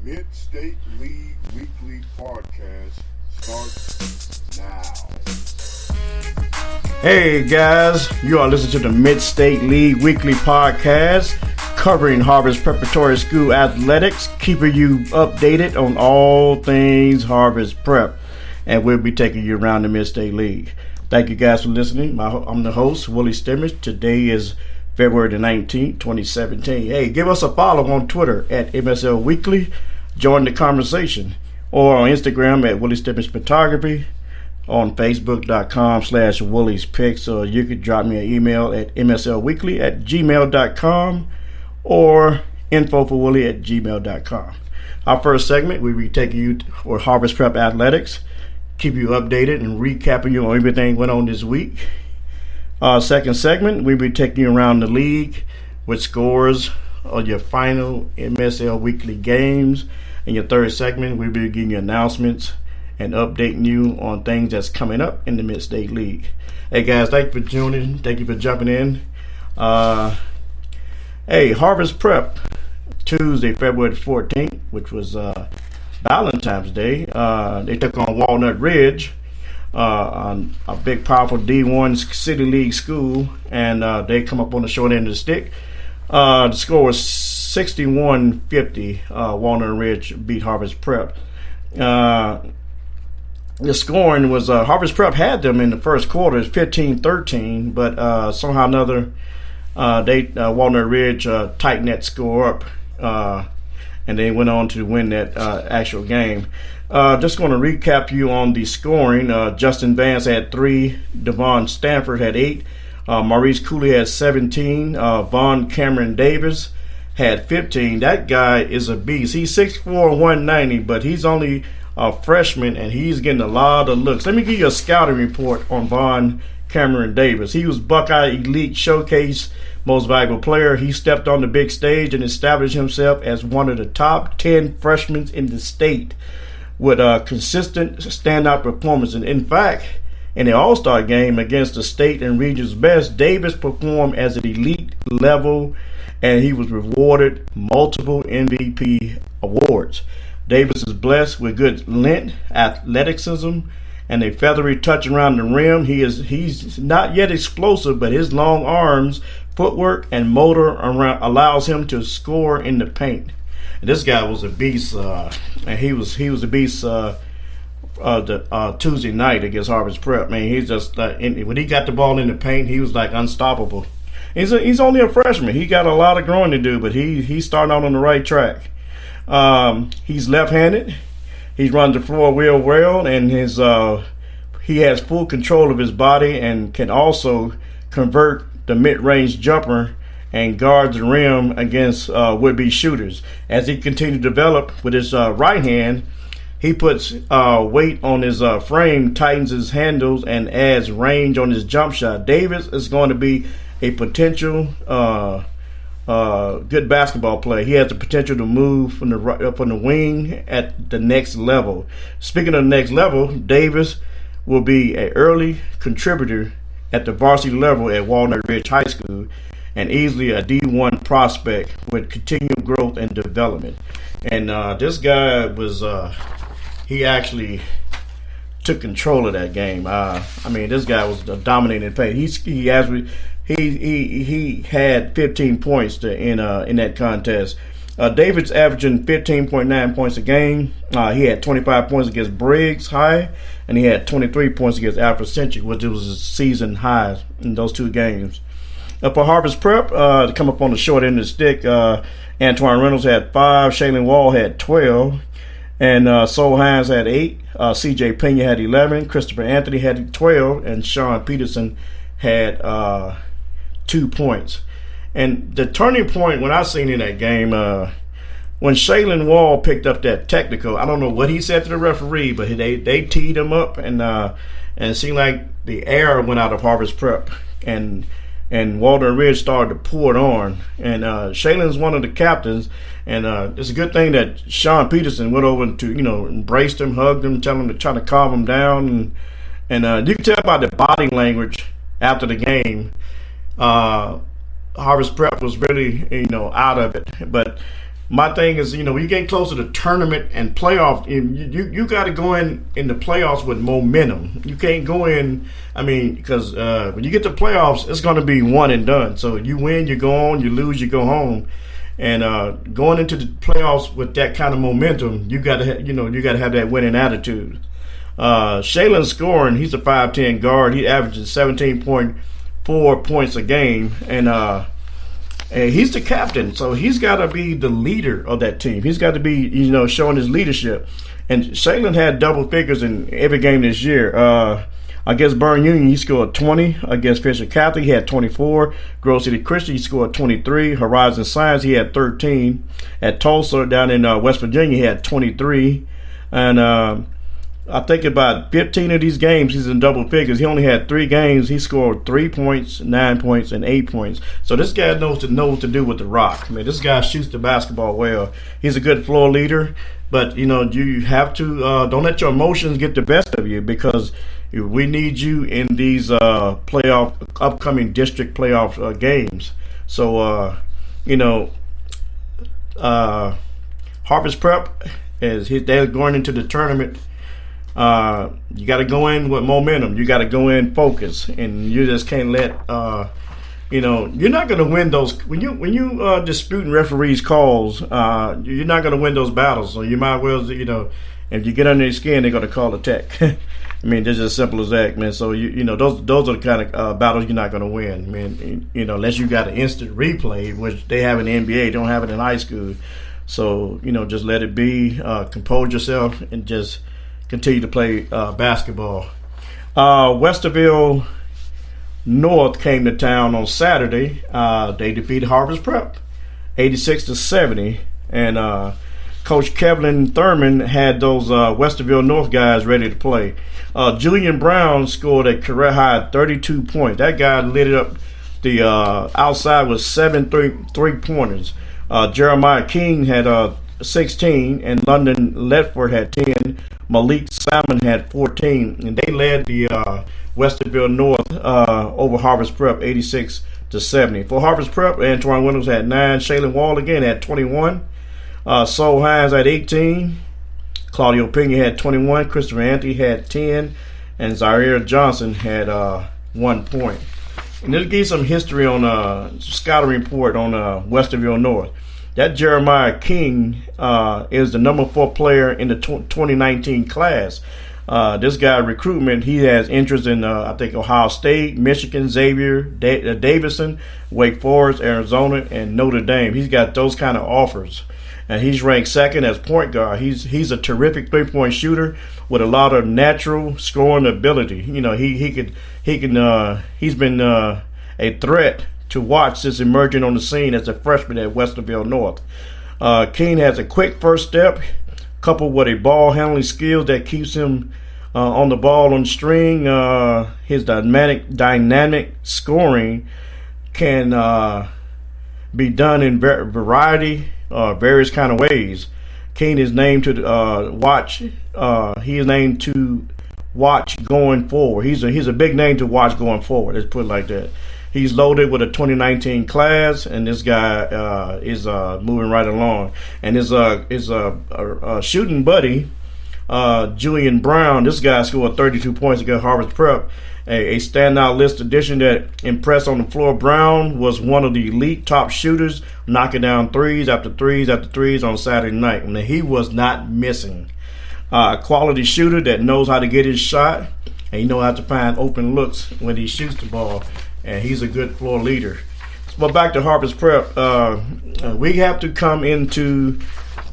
Mid-State League Weekly Podcast starts now. Hey guys, you are listening to the Mid-State League Weekly Podcast covering Harvest Preparatory School athletics, keeping you updated on all things Harvest Prep, and we'll be taking you around the Mid-State League. Thank you guys for listening. I'm the host, Willie Stimmich. Today is February the 19th, 2017. Hey, give us a follow on Twitter at MSL Weekly. Join the conversation. Or on Instagram at Willie Stimmich Photography. On Facebook.com/Willie's Pics. Or you could drop me an email at mslweekly@gmail.com or info4willie@gmail.com. Our first segment, we will be taking you for Harvest Prep Athletics. Keep you updated and recapping you on everything went on this week. Second segment, we'll be taking you around the league with scores of your final MSL weekly games. In your third segment, we'll be giving you announcements and updating you on things that's coming up in the Mid-State League. Hey guys, thank you for tuning. Thank you for jumping in. Hey, Harvest Prep, Tuesday, February 14th, which was Valentine's Day. They took on Walnut Ridge, on a big, powerful D1 City League school, and they come up on the short end of the stick. The score was 61-50. Walnut Ridge beat Harvest Prep. The scoring was Harvest Prep had them in the first quarter, 15-13, but somehow or another Walnut Ridge tightened that score up, and they went on to win that actual game. Just going to recap you on the scoring. Justin Vance had 3. Devon Stanford had 8. Maurice Cooley had 17. Vaughn Cameron Davis had 15. That guy is a beast. He's 6'4", 190, but he's only a freshman, and he's getting a lot of looks. Let me give you a scouting report on Vaughn Cameron Davis. He was Buckeye Elite Showcase Most Valuable Player. He stepped on the big stage and established himself as one of the top 10 freshmen in the state with a consistent standout performance. And in fact, in the All-Star game against the state and region's best, Davis performed as an elite level, and he was rewarded multiple MVP awards. Davis is blessed with good length, athleticism, and a feathery touch around the rim. He's not yet explosive, but his long arms, footwork, and motor allows him to score in the paint. And this guy was a beast, and he was a beast Tuesday night against Harvest Prep. Man, he's just when he got the ball in the paint, he was like unstoppable. He's only a freshman. He got a lot of growing to do, but he's starting out on the right track. He's left-handed. He runs the floor real well, and he has full control of his body and can also convert the mid-range jumper and guards the rim against would-be shooters. As he continues to develop with his right hand, he puts weight on his frame, tightens his handles, and adds range on his jump shot. Davis is going to be a potential good basketball player. He has the potential to move from the wing at the next level. Speaking of the next level, Davis will be an early contributor at the varsity level at Walnut Ridge High School, and easily a D1 prospect with continued growth and development. And this guy was, he actually took control of that game. This guy was dominating paint. He had 15 points in that contest. David's averaging 15.9 points a game. He had 25 points against Briggs High, and he had 23 points against Alfred Century, which was his season high in those 2 games. For Harvest Prep, to come up on the short end of the stick, Antoine Reynolds had 5, Shaylin Wall had 12, and Sol Hines had 8, C.J. Pena had 11, Christopher Anthony had 12, and Sean Peterson had 2 points. And the turning point when I seen in that game, when Shaylin Wall picked up that technical, I don't know what he said to the referee, but they teed him up, and it seemed like the air went out of Harvest Prep, and Walnut Ridge started to pour it on. And Shaylin's one of the captains, and it's a good thing that Sean Peterson went over to embraced him, hugged him, trying to calm him down, and you can tell by the body language after the game. Harvest Prep was really out of it, but my thing is, when you get closer to tournament and playoff, you got to go in the playoffs with momentum. You can't go in, because when you get to playoffs, it's going to be one and done. So you win, you go on, you lose, you go home. And going into the playoffs with that kind of momentum, you got to have that winning attitude. Shalen's scoring, he's a 5'10" guard. He averages 17.4 points a game, and he's the captain, so he's got to be the leader of that team. He's got to be, showing his leadership. And Shalen had double figures in every game this year. Against Burn Union, he scored 20. Against Fisher Catholic, he had 24. Grove City Christian, he scored 23. Horizon Science, he had 13. At Tulsa, down in West Virginia, he had 23. And I think about 15 of these games, he's in double figures. He only had 3 games. He scored 3 points, 9 points, and 8 points. So this guy knows what to do with the rock. This guy shoots the basketball well. He's a good floor leader. But, you have to don't let your emotions get the best of you, because we need you in these upcoming district playoff games. So, Harvest Prep, they're going into the tournament. You got to go in with momentum. You got to go in focused, and you just can't let you're not going to win those when you disputing referees' calls. You're not going to win those battles. So you might well, if you get under their skin, they're going to call a tech. It's just as simple as that, man. So those are the kind of battles you're not going to win, unless you got an instant replay, which they have in the NBA, they don't have it in high school. So just let it be. Compose yourself and just continue to play basketball. Westerville North came to town on Saturday. They defeated Harvest Prep 86-70, and Coach Kevlin Thurman had those Westerville North guys ready to play. Julian Brown scored a career high 32 points. That guy lit it up the outside with 7 three-pointers. Jeremiah King had 16, and London Ledford had 10. Malik Salmon had 14, and they led the Westerville North over Harvest Prep 86-70. For Harvest Prep, Antoine Williams had 9. Shaylin Wall again had 21. Sol Hines had 18. Claudio Pena had 21. Christopher Anthony had 10. And Zaire Johnson had 1 point. And this gives some history on scouting report on Westerville North. That Jeremiah King is the number 4 player in the 2019 class. This guy recruitment, he has interest in I think Ohio State, Michigan, Xavier, Davidson, Wake Forest, Arizona, and Notre Dame. He's got those kind of offers, and he's ranked 2nd as point guard. He's a terrific 3-point shooter with a lot of natural scoring ability. He's been a threat to watch since emerging on the scene as a freshman at Westerville North. King has a quick first step, coupled with a ball handling skills that keeps him on the ball on the string. His dynamic scoring can be done in various kind of ways. King is named to watch. He is named to watch going forward. He's a big name to watch going forward. Let's put it like that. He's loaded with a 2019 class, and this guy is moving right along. And his shooting buddy, Julian Brown, this guy scored 32 points against Harvest Prep. A standout list addition that impressed on the floor. Brown was one of the elite top shooters, knocking down threes after threes after threes on Saturday night. And he was not missing. A quality shooter that knows how to get his shot, and he knows how to find open looks when he shoots the ball. And he's a good floor leader. But back to Harvest Prep, we have to come into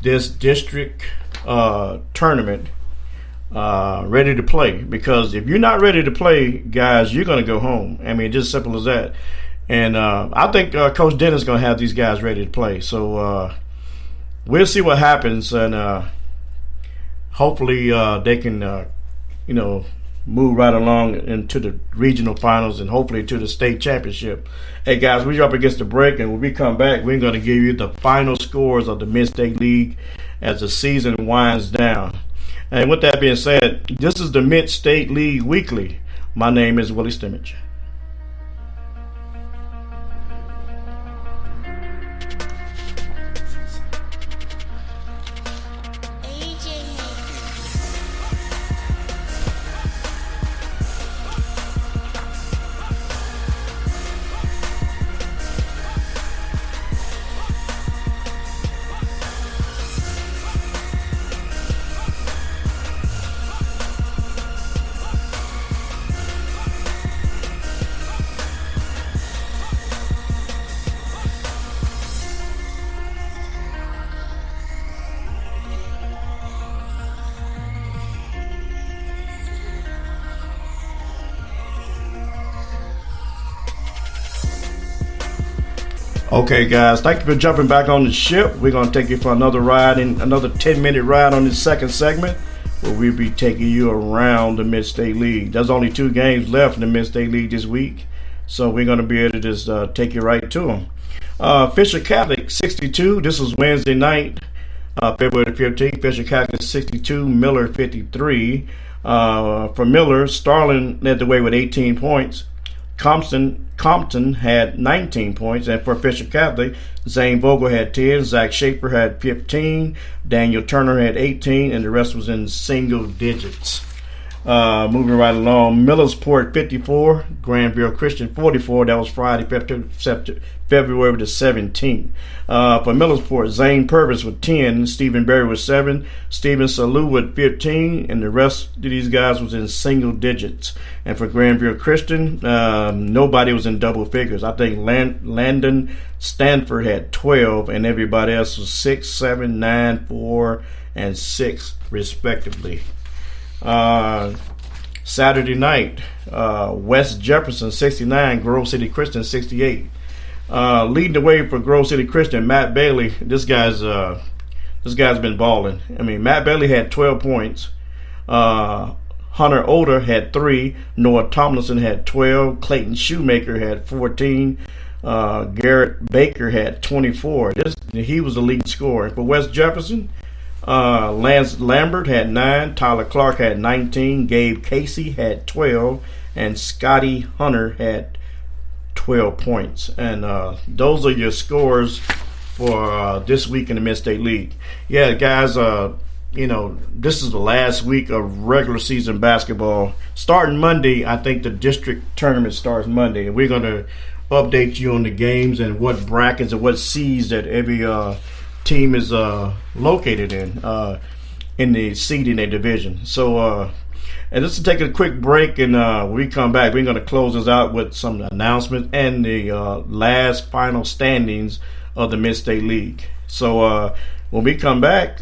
this district tournament ready to play. Because if you're not ready to play, guys, you're going to go home. Just simple as that. And I think Coach Dennis is going to have these guys ready to play. So we'll see what happens. And hopefully they can, move right along into the regional finals and hopefully to the state championship. Hey guys, we're up against the break, and when we come back, we're going to give you the final scores of the Mid-State League as the season winds down. And with that being said, this is the Mid-State League Weekly. My name is Willie Stimmage. Okay, guys, thank you for jumping back on the ship. We're going to take you for another ride, another 10-minute ride on this second segment, where we'll be taking you around the Mid-State League. There's only 2 games left in the Mid-State League this week, so we're going to be able to just take you right to them. Fisher Catholic 62. This was Wednesday night, February 15th. Fisher Catholic 62, Miller 53. For Miller, Starling led the way with 18 points. Compton had 19 points, and for Fisher Catholic, Zane Vogel had 10, Zach Schaefer had 15, Daniel Turner had 18, and the rest was in single digits. Moving right along, Millersport 54, Granville Christian 44. That was Friday, February the 17th. For Millersport, Zane Purvis with 10, Stephen Berry with 7, Stephen Salou with 15, and the rest of these guys was in single digits. And for Granville Christian, nobody was in double figures. I think Landon Stanford had 12, and everybody else was 6, 7, 9, 4, and 6, respectively. Saturday night, West Jefferson 69, Grove City Christian 68. Leading the way for Grove City Christian, Matt Bailey. This guy's been balling. I mean, Matt Bailey had 12 points. Hunter Oder had 3. Noah Tomlinson had 12. Clayton Shoemaker had 14. Garrett Baker had 24. He was the leading scorer. For West Jefferson, Lance Lambert had 9. Tyler Clark had 19. Gabe Casey had 12. And Scotty Hunter had 12 points. And those are your scores for this week in the Mid-State League. Yeah, guys, this is the last week of regular season basketball. Starting Monday, I think the district tournament starts Monday. And we're going to update you on the games and what brackets and what seeds that every team is located in the seeding a division. So, and just to take a quick break, and when we come back, we're going to close this out with some announcements and the last final standings of the Mid-State League. So when we come back,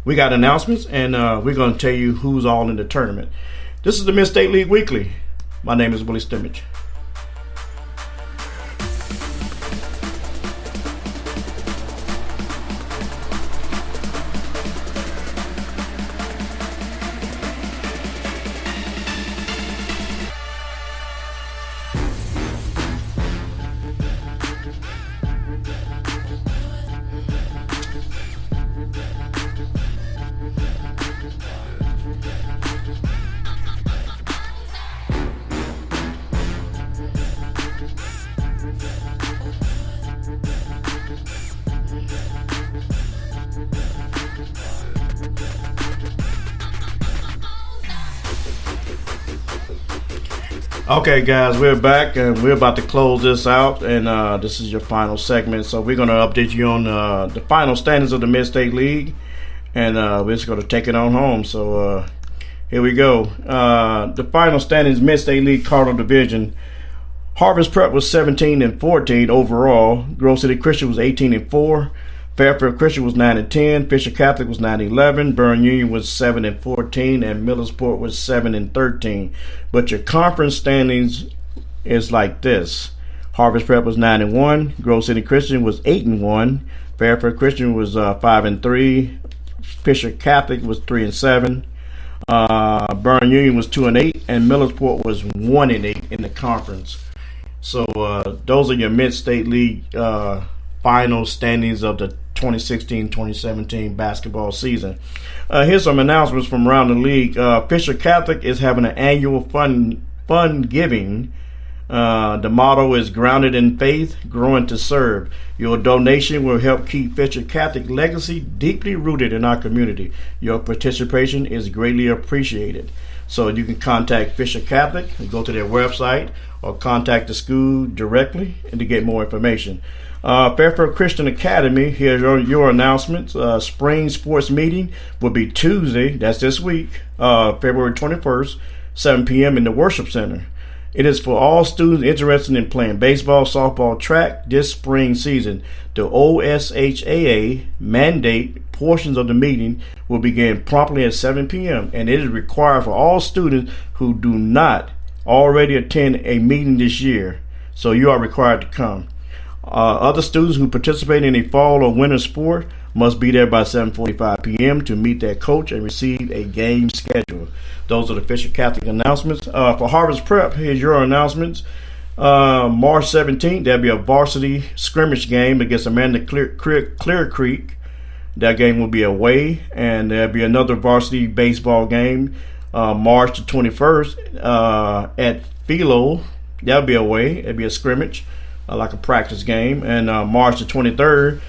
we got announcements, and we're going to tell you who's all in the tournament. This is the Mid-State League Weekly. My name is Willie Stimmage. Okay, guys, we're back, and we're about to close this out, and this is your final segment. So we're going to update you on the final standings of the Mid-State League, and we're just going to take it on home. So here we go. The final standings, Mid-State League Cardinal Division. Harvest Prep was 17-14 overall. Grove City Christian was 18-4. Fairfield Christian was 9-10. Fisher Catholic was 9-11. Burn Union was 7-14, and Millersport was 7-13. But your conference standings is like this: Harvest Prep was 9-1. Grove City Christian was 8-1. Fairfield Christian was 5-3. Fisher Catholic was 3-7. Burn Union was 2-8, and Millersport was 1-8 in the conference. So those are your Mid-State League final standings of the 2016-2017 basketball season. Here's some announcements from around the league. Fisher Catholic is having an annual fun giving. The motto is grounded in faith, growing to serve. Your donation will help keep Fisher Catholic legacy deeply rooted in our community. Your participation is greatly appreciated. So you can contact Fisher Catholic, go to their website, or contact the school directly and to get more information. Fairfield Christian Academy, here's your announcements. Spring sports meeting will be Tuesday, that's this week, February 21st, 7 p.m. in the Worship Center. It is for all students interested in playing baseball, softball, track this spring season. The OSHAA mandate portions of the meeting will begin promptly at 7 p.m. and it is required for all students who do not already attend a meeting this year. So you are required to come. Other students who participate in a fall or winter sport must be there by 7:45 p.m. to meet their coach and receive a game schedule. Those are the Fisher Catholic announcements. For Harvest Prep, here's your announcements. March 17th, there'll be a varsity scrimmage game against Amanda Clear Creek. That game will be away, and there'll be another varsity baseball game March the 21st at Philo. That'll be away. It'll be a scrimmage, like a practice game. And March the 23rd,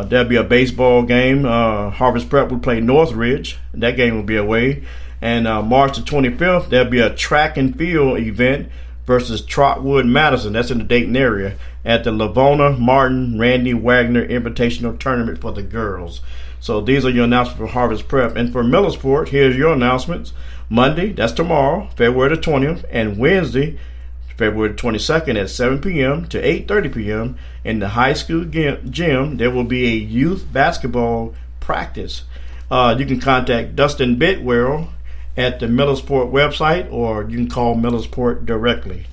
there'll be a baseball game. Harvest Prep will play Northridge. That game will be away. And March the 25th, there'll be a track and field event versus Trotwood Madison. That's in the Dayton area at the Lavona Martin Randy Wagner Invitational Tournament for the girls. So these are your announcements for Harvest Prep. And for Millersport, here's your announcements. Monday, that's tomorrow, February the 20th, and Wednesday, February the 22nd at 7 p.m. to 8:30 p.m. in the high school gym, there will be a youth basketball practice. You can contact Dustin Bidwell at the Millersport website, or you can call Millersport directly.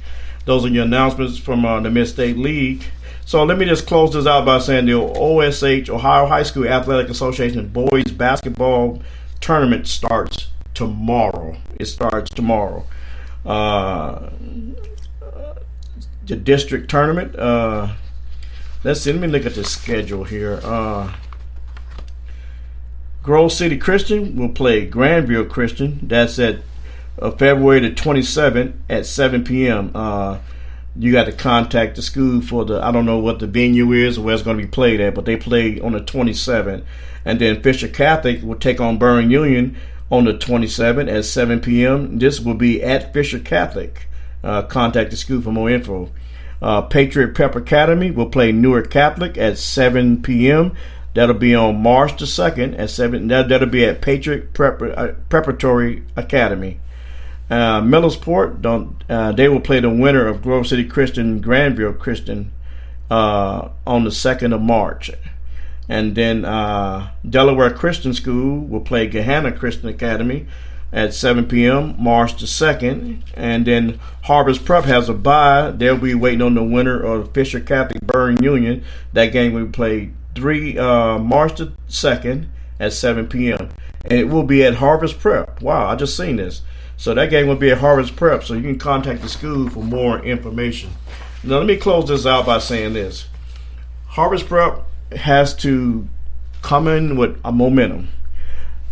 Those are your announcements from the Mid-State League. So let me just close this out by saying the OSH, Ohio High School Athletic Association boys basketball tournament starts tomorrow. It starts tomorrow. The district tournament. Let's see. Let me look at the schedule here. Grove City Christian will play Granville Christian. That's at February the 27th at 7 p.m. You got to contact the school for I don't know what the venue is or where it's going to be played at, but they play on the 27th. And then Fisher Catholic will take on Burn Union on the 27th at 7 p.m. This will be at Fisher Catholic. Contact the school for more info. Patriot Prep Academy will play Newark Catholic at 7 p.m. That'll be on March the 2nd at 7. That'll be at Patriot Preparatory Academy. Millersport, they will play the winner of Grove City Christian, Granville Christian on the 2nd of March. And then Delaware Christian School will play Gahanna Christian Academy at 7 p.m. March the 2nd. And then Harvest Prep has a bye. They'll be waiting on the winner of Fisher Catholic Burn Union. That game will be played March the 2nd at 7 p.m. And it will be at Harvest Prep. Wow, I just seen this. So that game will be at Harvest Prep. So you can contact the school for more information. Now let me close this out by saying this. Harvest Prep has to come in with a momentum.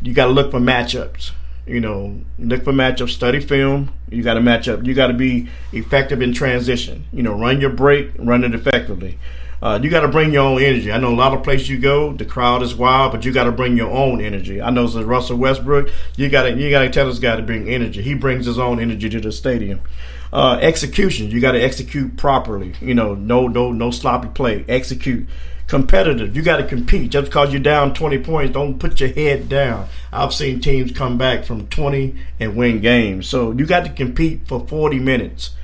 You got to look for matchups. Look for matchups, study film. You got to match up. You got to be effective in transition. Run your break, run it effectively. You got to bring your own energy. I know a lot of places you go, the crowd is wild, but you got to bring your own energy. I know as Russell Westbrook, you got to tell this guy to bring energy. He brings his own energy to the stadium. Execution, you got to execute properly. No sloppy play. Execute. Competitive, you got to compete. Just because you're down 20 points, don't put your head down. I've seen teams come back from 20 and win games. So you got to compete for 40 minutes.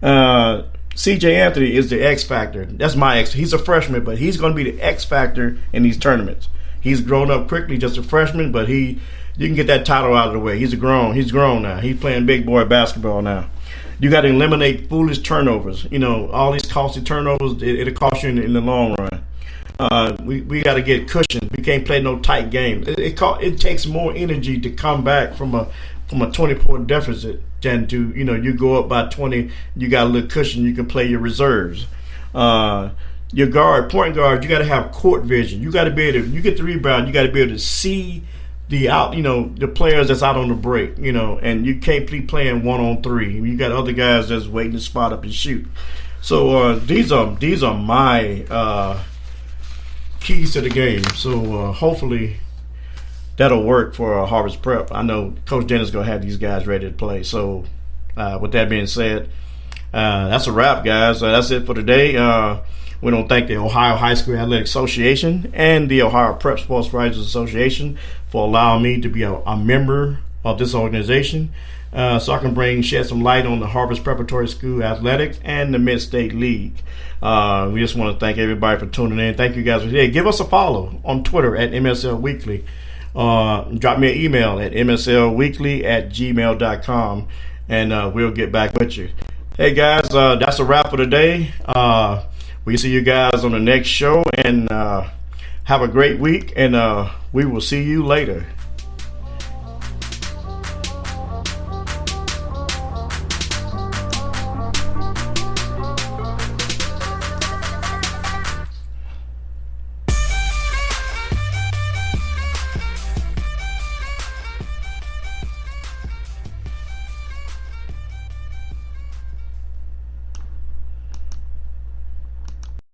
CJ Anthony is the X factor. That's my X. He's a freshman, but he's going to be the X factor in these tournaments. He's grown up quickly, just a freshman, but you can get that title out of the way. He's grown now. He's playing big boy basketball now. You got to eliminate foolish turnovers. All these costly turnovers, it'll cost you in the long run. We got to get cushion. We can't play no tight game. It takes more energy to come back from a 20-point deficit than to you go up by 20. You got a little cushion. You can play your reserves. Your point guard, you got to have court vision. You got to be able to. You get the rebound. You got to be able to see the players that's out on the break. And you can't be playing 1-on-3. You got other guys that's waiting to spot up and shoot. So these are my keys to the game. So hopefully that'll work for Harvest Prep. I know Coach Dennis is going to have these guys ready to play. So with that being said, that's a wrap, guys. That's it for today. We want to thank the Ohio High School Athletic Association and the Ohio Prep Sports Writers Association for allowing me to be a member of this organization, so I can shed some light on the Harvest Preparatory School Athletics and the Mid-State League. We just want to thank everybody for tuning in. Thank you guys for today. Give us a follow on Twitter at MSL Weekly. Drop me an email at mslweekly@gmail.com, and we'll get back with you. Hey guys, that's a wrap for today. We see you guys on the next show, and have a great week, and we will see you later.